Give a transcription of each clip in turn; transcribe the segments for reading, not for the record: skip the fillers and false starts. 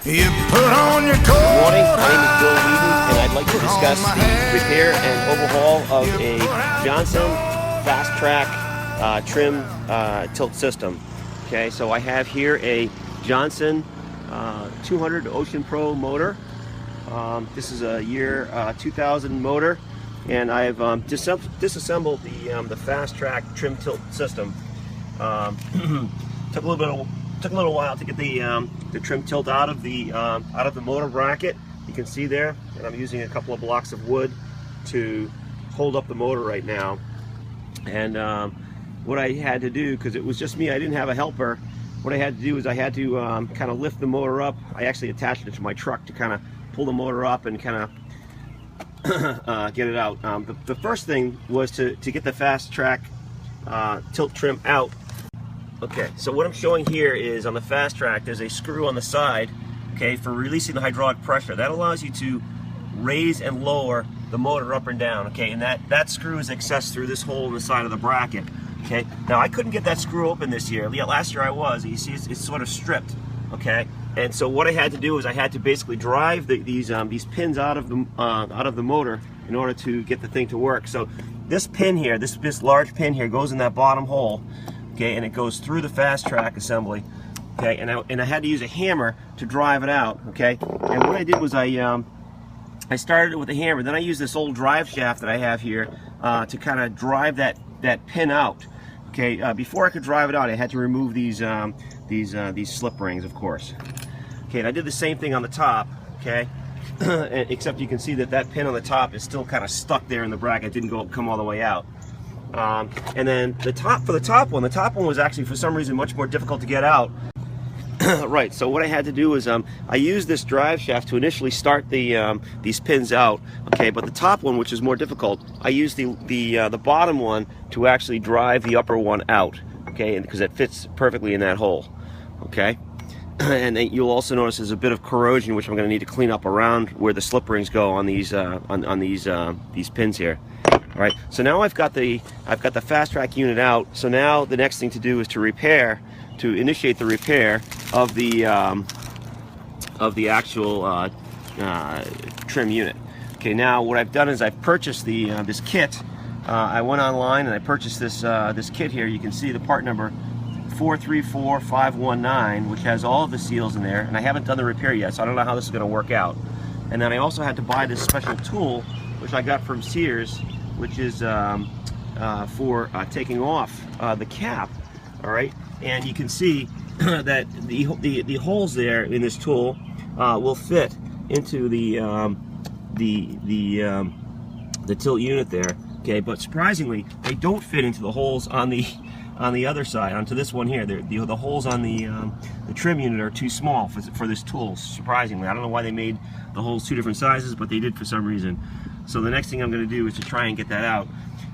You put on your coat. Good morning, my name is Bill Wheaton, and I'd like to discuss the repair and overhaul of a Johnson Fastrack trim tilt system. Okay, so I have here a Johnson 200 Ocean Pro motor. This is a year 2000 motor, and I've disassembled the Fastrack trim tilt system. Took a little while to get the trim tilt out of the motor bracket. You can see there, and I'm using a couple of blocks of wood to hold up the motor right now. And what I had to do, because it was just me, I didn't have a helper, what I had to do is I had to kind of lift the motor up. I actually attached it to my truck to kind of pull the motor up and kind of get it out. The first thing was to get the Fastrack tilt trim out. Okay, so what I'm showing here is on the Fastrack, there's a screw on the side, okay, for releasing the hydraulic pressure. That allows you to raise and lower the motor up and down, okay, and that screw is accessed through this hole in the side of the bracket, okay. Now, I couldn't get that screw open this year. Yeah, last year I was. You see, it's sort of stripped, okay, and so what I had to do is I had to basically drive these pins out of the motor in order to get the thing to work. So this pin here, this large pin here, goes in that bottom hole. Okay, and it goes through the Fastrack assembly. Okay, and I had to use a hammer to drive it out. Okay, and what I did was I started it with a hammer. Then I used this old drive shaft that I have here to kind of drive that pin out. Okay, before I could drive it out, I had to remove these slip rings, of course. Okay, and I did the same thing on the top. Okay, except you can see that pin on the top is still kind of stuck there in the bracket. It didn't come all the way out. And then the top one was actually for some reason much more difficult to get out. Right, so what I had to do was I used this drive shaft to initially start these pins out, okay, but the top one, which is more difficult, I used the bottom one to actually drive the upper one out, okay, because it fits perfectly in that hole, okay. And then you'll also notice there's a bit of corrosion, which I'm going to need to clean up around where the slip rings go on these pins here. All right, so now I've got the Fastrack unit out. So now the next thing to do is to initiate the repair of the actual trim unit. Okay, now what I've done is I've purchased this kit. I went online and I purchased this kit here. You can see the part number 434519, which has all of the seals in there, and I haven't done the repair yet, so I don't know how this is going to work out. And then I also had to buy this special tool, which I got from Sears, which is for taking off the cap. All right, and you can see that the holes there in this tool will fit into the tilt unit there. Okay, but surprisingly, they don't fit into the holes on the other side, onto this one here. The holes on the trim unit are too small for this tool, surprisingly. I don't know why they made the holes two different sizes, but they did for some reason. So the next thing I'm going to do is to try and get that out.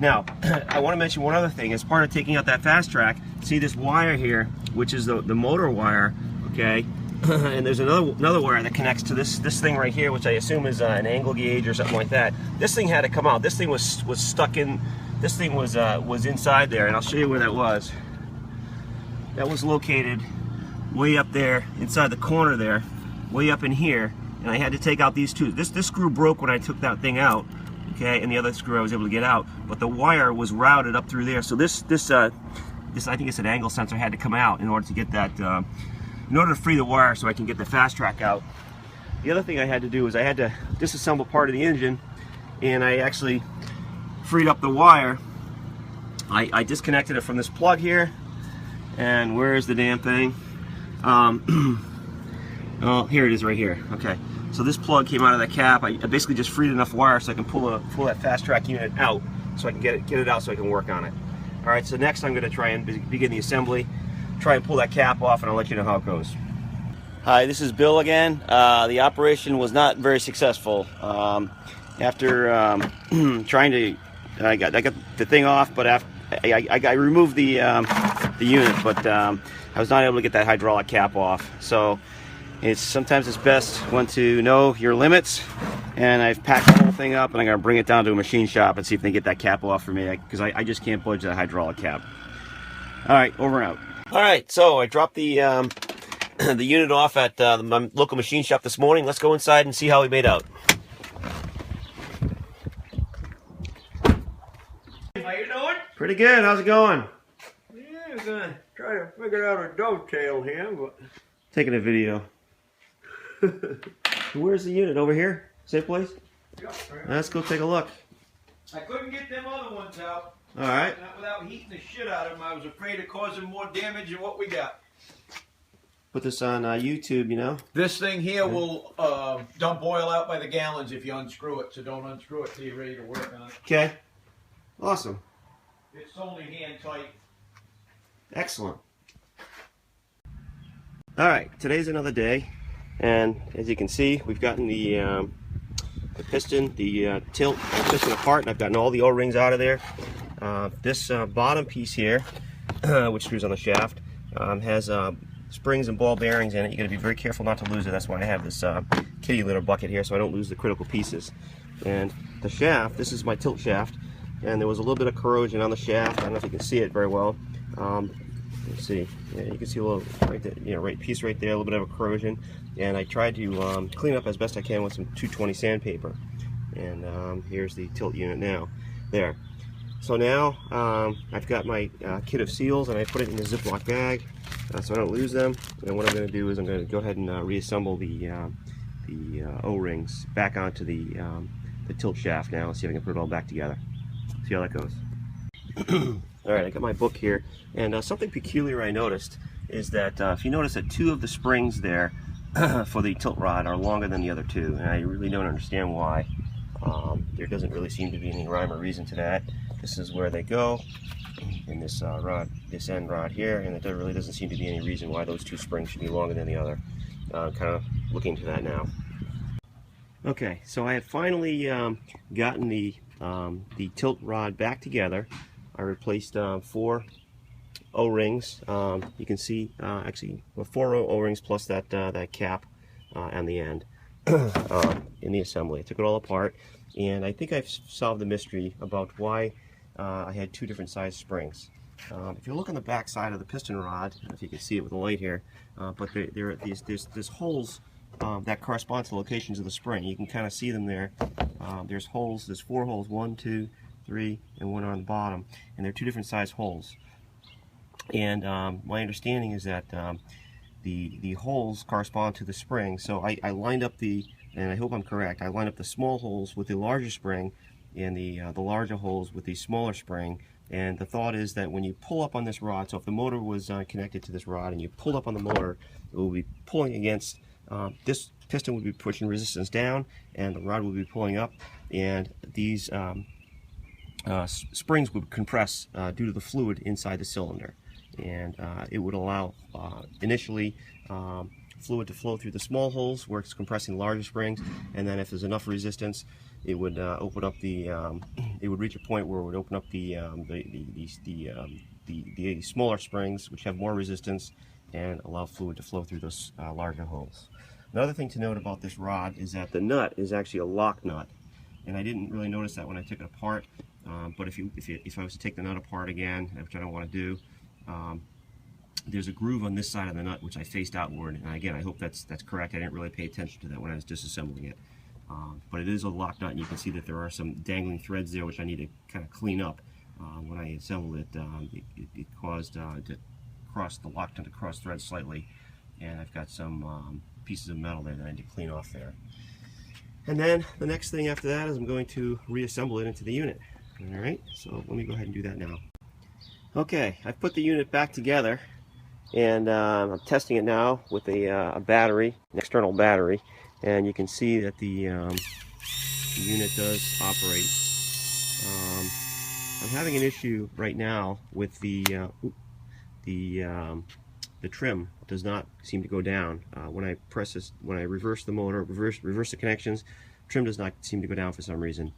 Now, I want to mention one other thing. As part of taking out that Fastrack, see this wire here, which is the motor wire, okay? And there's another wire that connects to this thing right here, which I assume is an angle gauge or something like that. This thing had to come out. This thing was stuck in. This thing was inside there, and I'll show you where that was. That was located way up there, inside the corner there, way up in here. And I had to take out these two. This screw broke when I took that thing out, okay, and the other screw I was able to get out. But the wire was routed up through there. So this I think it's an angle sensor, had to come out in order to get that, in order to free the wire so I can get the Fastrack out. The other thing I had to do is I had to disassemble part of the engine, and I actually freed up the wire. I disconnected it from this plug here, and where's the damn thing? Oh, here it is right here. Okay, so this plug came out of the cap. I basically just freed enough wire so I can pull that Fastrack unit out, so I can get it out so I can work on it. All right, so next I'm going to try and begin the assembly, try and pull that cap off, and I'll let you know how it goes. Hi, this is Bill again. The operation was not very successful. After trying to, I got the thing off, but after I removed the unit, but I was not able to get that hydraulic cap off. So sometimes it's best when to know your limits, and I've packed the whole thing up, and I'm going to bring it down to a machine shop and see if they can get that cap off for me, because I just can't budge that hydraulic cap. All right, over and out. All right, so I dropped the the unit off at my local machine shop this morning. Let's go inside and see how we made out. How you doing? Pretty good. How's it going? Yeah, I'm gonna try to figure out a dovetail here, but Taking a video. Where's the unit? Over here? Same place? yeah, Let's go take a look. I couldn't get them other ones out. All right. Not without heating the shit out of them. I was afraid of causing more damage than what we got. Put this on YouTube, you know. This thing here will don't boil out by the gallons if you unscrew it, so don't unscrew it till you're ready to work on it. Okay. Awesome. It's only hand tight. Excellent. All right. Today's another day, and as you can see, we've gotten the piston, the tilt piston apart, and I've gotten all the O-rings out of there. This bottom piece here, which screws on the shaft, has springs and ball bearings in it. You got to be very careful not to lose it. That's why I have this kitty litter bucket here, so I don't lose the critical pieces. And the shaft, this is my tilt shaft, and there was a little bit of corrosion on the shaft. I don't know if you can see it very well. Let's see. Yeah, you can see a little right there, you know, right piece right there, a little bit of a corrosion. And I tried to clean up as best I can with some 220 sandpaper. And here's the tilt unit now. There. So now I've got my kit of seals, and I put it in a Ziploc bag so I don't lose them. And what I'm going to do is I'm going to go ahead and reassemble the O-rings back onto the tilt shaft now and see if I can put it all back together. See how that goes. Alright, I got my book here, and something peculiar I noticed is that if you notice that two of the springs there for the tilt rod are longer than the other two, and I really don't understand why. There doesn't really seem to be any rhyme or reason to that. This is where they go in this rod, this end rod here, and there really doesn't seem to be any reason why those two springs should be longer than the other. Kind of looking into that now. Okay, so I had finally gotten the tilt rod back together. I replaced 4 O-rings. You can see actually 4 O-rings plus that cap on the end in the assembly. I took it all apart, and I think I've solved the mystery about why I had 2 different size springs. If you look on the back side of the piston rod, I don't know if you can see it with the light here, but there's holes that correspond to the locations of the spring. You can kind of see them there. There's holes. There's 4 holes. 1, 2, 3, and 1 on the bottom, and they're 2 different size holes. And my understanding is that the holes correspond to the spring. So I lined up and I hope I'm correct, I lined up the small holes with the larger spring, and the larger holes with the smaller spring. And the thought is that when you pull up on this rod, so if the motor was connected to this rod and you pulled up on the motor, it will be pulling against this piston would be pushing resistance down, and the rod will be pulling up, and these springs would compress due to the fluid inside the cylinder, and it would allow initially fluid to flow through the small holes where it's compressing larger springs, and then if there's enough resistance, it would open up the it would reach a point where it would open up the smaller springs, which have more resistance, and allow fluid to flow through those larger holes. Another thing to note about this rod is that the nut is actually a lock nut, and I didn't really notice that when I took it apart. But if I was to take the nut apart again, which I don't want to do, there's a groove on this side of the nut which I faced outward. And again, I hope that's correct. I didn't really pay attention to that when I was disassembling it. But it is a lock nut, and you can see that there are some dangling threads there which I need to kind of clean up. When I assembled it, it caused the lock nut to cross thread slightly, and I've got some pieces of metal there that I need to clean off there. And then the next thing after that is I'm going to reassemble it into the unit. Alright, so let me go ahead and do that now. Okay, I've put the unit back together, and I'm testing it now with a battery, an external battery, and you can see that the unit does operate. I'm having an issue right now with the trim does not seem to go down. When I press this, when I reverse the motor, reverse the connections, trim does not seem to go down for some reason.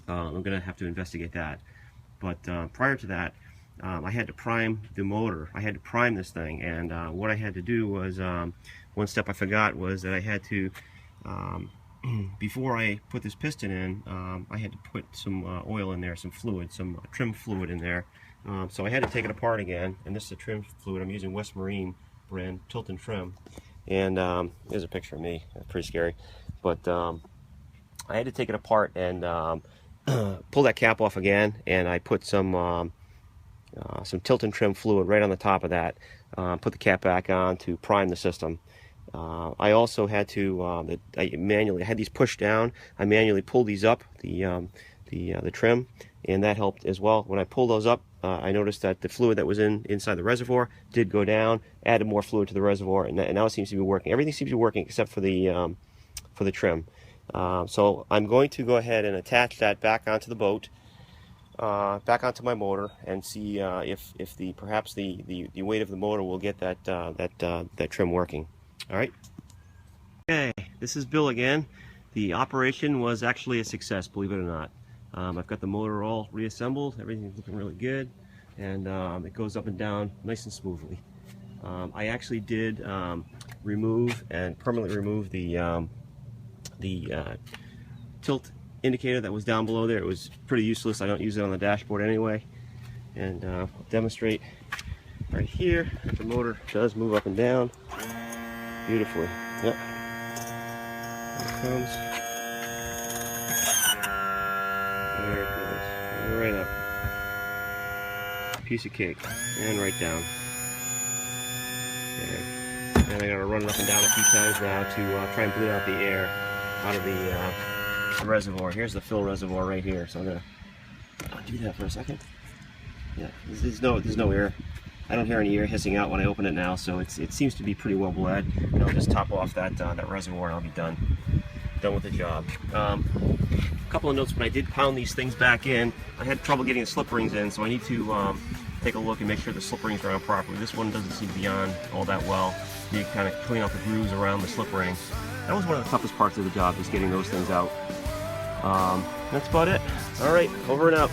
I'm going to have to investigate that. But prior to that, I had to prime the motor. I had to prime this thing, and what I had to do was, one step I forgot was that I had to, before I put this piston in, I had to put some oil in there, some fluid, some trim fluid in there. So I had to take it apart again, and this is a trim fluid. I'm using West Marine brand, Tilt and Trim. And there's a picture of me, pretty scary. But I had to take it apart and pull that cap off again, and I put some Tilt and Trim fluid right on the top of that. Put the cap back on to prime the system. I also had to I had these pushed down. I manually pulled these up, the trim, and that helped as well. When I pulled those up, I noticed that the fluid that was inside the reservoir did go down, added more fluid to the reservoir, and now it seems to be working. Everything seems to be working except for the trim. So I'm going to go ahead and attach that back onto the boat, back onto my motor, and see if perhaps the weight of the motor will get that trim working. All right. Okay, this is Bill again. The operation was actually a success, believe it or not. I've got the motor all reassembled. Everything's looking really good, and it goes up and down nice and smoothly. I actually did remove and permanently remove the tilt indicator that was down below there. It was pretty useless. I don't use it on the dashboard anyway. And I'll demonstrate right here that the motor does move up and down beautifully. Yep. There it comes. There it goes. Right up. Piece of cake. And right down. Okay. And I gotta run it up and down a few times now to try and bleed out the air out of the reservoir. Here's the fill reservoir right here. So I'm gonna do that for a second. Yeah, there's no air. I don't hear any air hissing out when I open it now, so it seems to be pretty well bled. And I'll just top off that reservoir and I'll be done with the job. A couple of notes: when I did pound these things back in, I had trouble getting the slip rings in, so I need to take a look and make sure the slip rings are on properly. This one doesn't seem to be on all that well. You kind of clean out the grooves around the slip ring. That was one of the toughest parts of the job, is getting those things out. That's about it. All right, over and out.